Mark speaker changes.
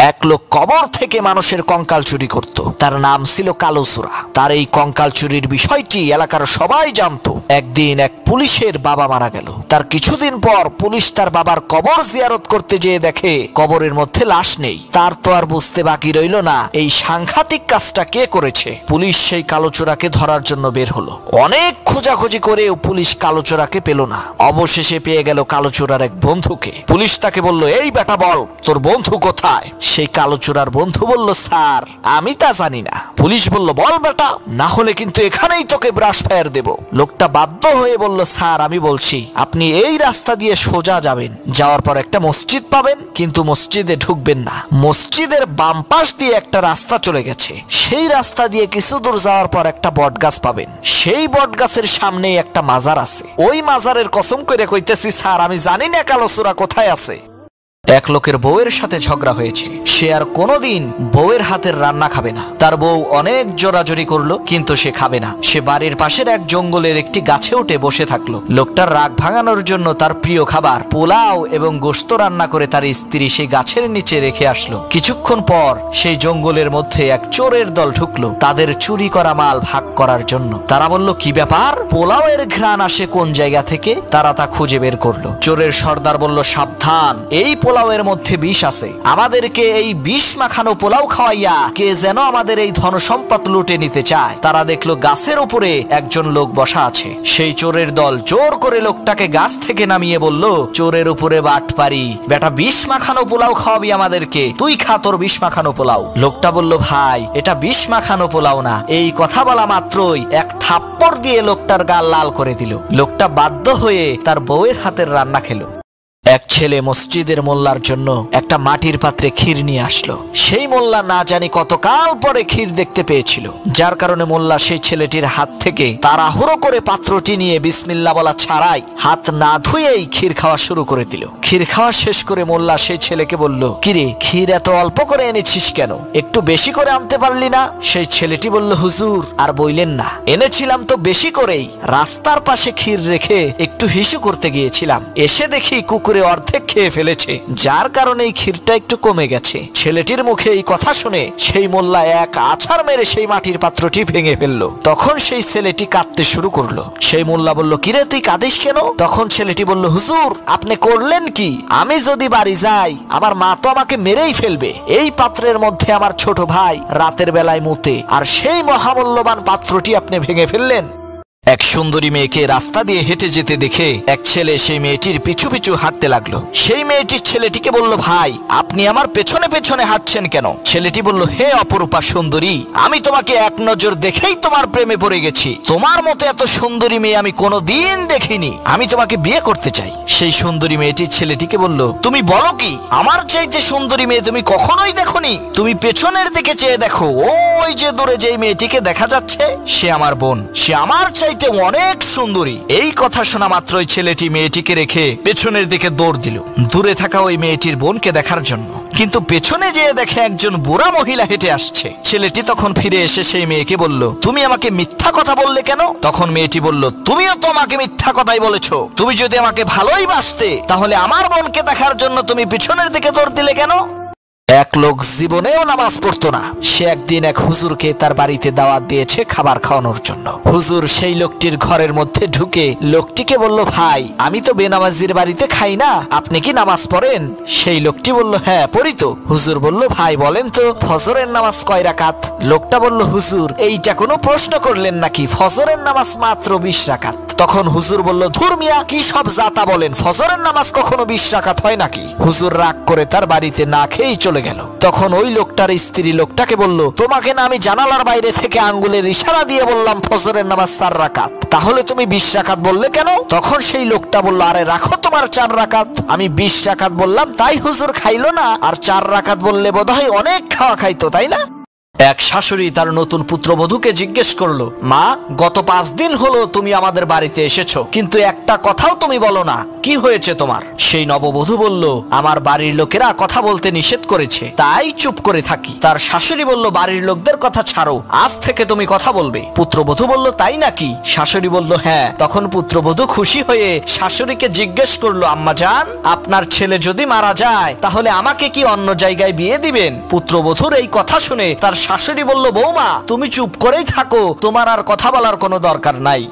Speaker 1: এক লোক কবর থেকে মানুষের কঙ্কাল চুরি করত। তার নাম ছিল কালোচোরা। তার এই কঙ্কাল চুরির বিষয়টি এলাকার সবাই জানতো। একদিন এক পুলিশের বাবা মারা গেল। তার কিছুদিন পর পুলিশ তার বাবার কবর জিয়ারত করতে যেয়ে দেখে কবরের মধ্যে লাশ নেই। তার তো আর বুঝতে বাকি রইল না এই সাংঘাতিক কাজটা কে করেছে। পুলিশ সেই কালোচোরাকে ধরার জন্য বের হলো। অনেক খোঁজাখুঁজি করেও পুলিশ কালোচোরাকে পেল না। অবশেষে পেয়ে গেল কালোচোরার এক বন্ধুকে। পুলিশ তাকে বলল, এই বেটা বল তোর বন্ধু কোথায়? সেই কালোচোরার বন্ধু বলল, স্যার আমি তা জানি না। পুলিশ বলল, বল বেটা, না হলে কিন্তু এখানেই তোকে ব্রাশ ফায়ার দেব। লোকটা বাধ্য হয়ে বলল, স্যার আমি বলছি আপনি এই রাস্তা দিয়ে সোজা যাবেন, যাওয়ার পর একটা মসজিদ পাবেন, কিন্তু মসজিদে ঢুকবেন না। মসজিদের বাম পাশ দিয়ে একটা রাস্তা চলে গেছে, সেই রাস্তা দিয়ে কিছু দূর যাওয়ার পর একটা বটগাছ পাবেন। সেই বটগাছের সামনে একটা মাজার আছে। ওই মাজারের কসম করে কইতেছি স্যার আমি জানি না কালোচোরা কোথায় আছে। এক লোকের বউয়ের সাথে ঝগড়া হয়েছে। সে আর কোনোদিন বউয়ের হাতের রান্না খাবে না। তার বউ অনেক জোরাজোরি করলো, কিন্তু সে খাবে না। সে বাড়ির পাশের এক জঙ্গলের একটি গাছে উঠে বসে থাকলো। লোকটার রাগ ভাঙানোর জন্য তার প্রিয় খাবার পোলাও এবং গোশত রান্না করে তার স্ত্রী সেই গাছের নিচে রেখে আসলো। কিছুক্ষণ পর সেই জঙ্গলের মধ্যে এক চোরের দল ঢুকলো তাদের চুরি করা মাল ভাগ করার জন্য। তারা বলল, কি ব্যাপার, পোলাও এর ঘ্রাণ আসে কোন জায়গা থেকে? তারা তা খুঁজে বের করলো। চোরের সর্দার বলল, সাবধান, এই পোলাওয়ের মধ্যে বিষ আছে। আমাদেরকে এই বিষ মাখানো পোলাও খাওয়াইয়া কে যেন আমাদের এই ধন সম্পদ লুটে নিতে চায়। তারা দেখলো গাছের উপরে একজন লোক বসা আছে। সেই চোরের দল জোর করে লোকটাকে গাছ থেকে নামিয়ে বলল, চোরের উপরে বাটপারি, বেটা বিষ মাখানো পোলাও খাওয়াবি আমাদেরকে, তুই খা তোর বিষ মাখানো পোলাও। লোকটা বলল, ভাই এটা বিষ মাখানো পোলাও না। এই কথা বলা মাত্রই এক থাপ্পড় দিয়ে লোকটার গাল লাল করে দিল। লোকটা বাধ্য হয়ে তার বউয়ের হাতের রান্না খেলো। এক ছেলে মসজিদের মোল্লার জন্য একটা মাটির পাত্রে ক্ষীর নিয়ে আসলো। সেই মোল্লা না জানি কতকাল পরে ক্ষীর দেখতে পেয়েছিল, যার কারণে মোল্লা সেই ছেলেটির হাত থেকে তাড়াহুড়ো করে পাত্রটি নিয়ে বিসমিল্লাহ বলা ছাড়াই হাত না ধুয়েই ক্ষীর খাওয়া শুরু করে দিল। ক্ষীর খাওয়া শেষ করে মোল্লা সেই ছেলেকে বলল, কিরে ক্ষীর এত অল্প করে এনেছিস কেন? একটু বেশি করে আনতে পারলি না? সেই ছেলেটি বলল, হুজুর আর বইলেন না, এনেছিলাম তো বেশি করেই। রাস্তার পাশে ক্ষীর রেখে একটু হিসু করতে গিয়েছিলাম, এসে দেখি কুকুর অর্ধেক খেয়ে ফেলেছে, যার কারণে এই ক্ষীরটা একটু কমে গেছে। ছেলেটির মুখে এই কথা শুনে সেই মোল্লা এক আছাড় মেরে সেই মাটির পাত্রটি ভেঙে ফেললো। তখন সেই ছেলেটি কাঁদতে শুরু করলো। সেই মোল্লা বলল, কিরে তুই কাঁদিস কেন? তখন ছেলেটি বলল, হুজুর আপনি করলেন কি? আমি যদি বাড়ি যাই আমার মা তো আমাকে মেরেই ফেলবে। এই পাত্রের মধ্যে আমার ছোট ভাই রাতের বেলায় মুতে, আর সেই মহামূল্যবান পাত্রটি আপনি ভেঙে ফেললেন। এক সুন্দরী মেয়েকে রাস্তা দিয়ে হেঁটে যেতে দেখে এক ছেলে সেই মেয়েটির পিছু পিছু হাঁটতে লাগলো। সেই মেয়েটির ছেলেটিকে বলল, ভাই আপনি আমার পেছনে পেছনে হাঁটছেন কেন? ছেলেটি বলল, হে অপরূপা সুন্দরী, আমি তোমাকে এক নজর দেখেই তোমার প্রেমে পড়ে গেছি। তোমার মতো এত সুন্দরী মেয়ে আমি কোনোদিন দেখিনি, আমি তোমাকে বিয়ে করতে চাই। সেই সুন্দরী মেয়েটির ছেলেটিকে বলল, তুমি বলো কি, আমার চাইতে সুন্দরী মেয়ে তুমি কখনোই দেখোনি? তুমি পেছনের দিকে চেয়ে দেখো, ওই যে দূরে যেই মেয়েটিকে দেখা যাচ্ছে সে আমার বোন, সে আমার চাইতে অনেক সুন্দরী। এই কথা শোনা মাত্রই ছেলেটি মেয়েটিকে রেখে পেছনের দিকে দৌড় দিল দূরে থাকা ওই মেয়েটির বোনকে দেখার জন্য। কিন্তু পেছনে যেয়ে দেখে একজন বুড়া মহিলা হেঁটে আসছে। ছেলেটি তখন ফিরে এসে সেই মেয়েকে বলল, তুমি আমাকে মিথ্যা কথা বললে কেন? তখন মেয়েটি বলল, তুমিও তো আমাকে মিথ্যা কথাই বলেছো। তুমি যদি আমাকে ভালোই বাসতে তাহলে আমার বোনকে দেখার জন্য তুমি পিছনের দিকে দৌড় দিলে কেন? এক লোক জীবনেও নামাজ পড়তো না। সে একদিন এক হুজুরকে তার বাড়িতে দাওয়াত দিয়েছে খাবার খাওয়ানোর জন্য। হুজুর সেই লোকটির ঘরের মধ্যে ঢুকে লোকটিকে বলল, ভাই আমি তো বেনামাজির বাড়িতে খাই না, আপনি কি নামাজ পড়েন? সেই লোকটি বলল, হ্যাঁ পড়ি তো। হুজুর বলল, ভাই বলেন তো ফজরের নামাজ কয় রাকাত? লোকটা বলল, হুজুর এইটা কোনো প্রশ্ন করলেন নাকি, ফজরের নামাজ মাত্র 20 রাকাত। তখন হুজুর বলল, ধুর মিয়া কি সব জাতা বলেন, ফজরের নামাজ কখনো 20 রাকাত হয় নাকি? হুজুর রাগ করে তার বাড়িতে না খেয়েই চলে গেল। তখন ওই লোকটার স্ত্রী লোকটাকে বলল, তোমাকে না আমি জানালার বাইরে থেকে আঙ্গুলের ইশারা দিয়ে বললাম ফজরের নামাজ 4 রাকাত, তাহলে তুমি 20 রাকাত বললে কেন? তখন সেই লোকটা বলল, আরে রাখো তোমার 4 রাকাত, আমি 20 রাকাত বললাম তাই হুজুর খাইলো না, আর 4 রাকাত বললে বোধহয় অনেক খাওয়া খাইতো, তাই না? এক শাশুড়ি তার নতুন পুত্রবধূকে জিজ্ঞেস করলো, মা, গত 5 দিন হলো তুমি আমাদের বাড়িতে এসেছো, কিন্তু একটা কথাও তুমি বলো না, কি হয়েছে তোমার? সেই নববধূ বলল, আমার বাড়ির লোকেরা কথা বলতে নিষেধ করেছে, তাই চুপ করে থাকি। তার শাশুড়ি বলল, বাড়ির লোকদের কথা ছাড়ো, আজ থেকে তুমি কথা বলবে। পুত্রবধূ বলল, তাই নাকি? শাশুড়ি বলল, হ্যাঁ। তখন পুত্রবধূ খুশি হয়ে শাশুড়িকে জিজ্ঞেস করলো, আম্মা জান, আপনার ছেলে যদি মারা যায় তাহলে আমাকে কি অন্য জায়গায় বিয়ে দিবেন? পুত্রবধূর এই কথা শুনে তার শাশুড়ি বলল, বৌমা, তুমি চুপ করেই থাকো, তোমার আর কথা বলার কোনো দরকার নাই।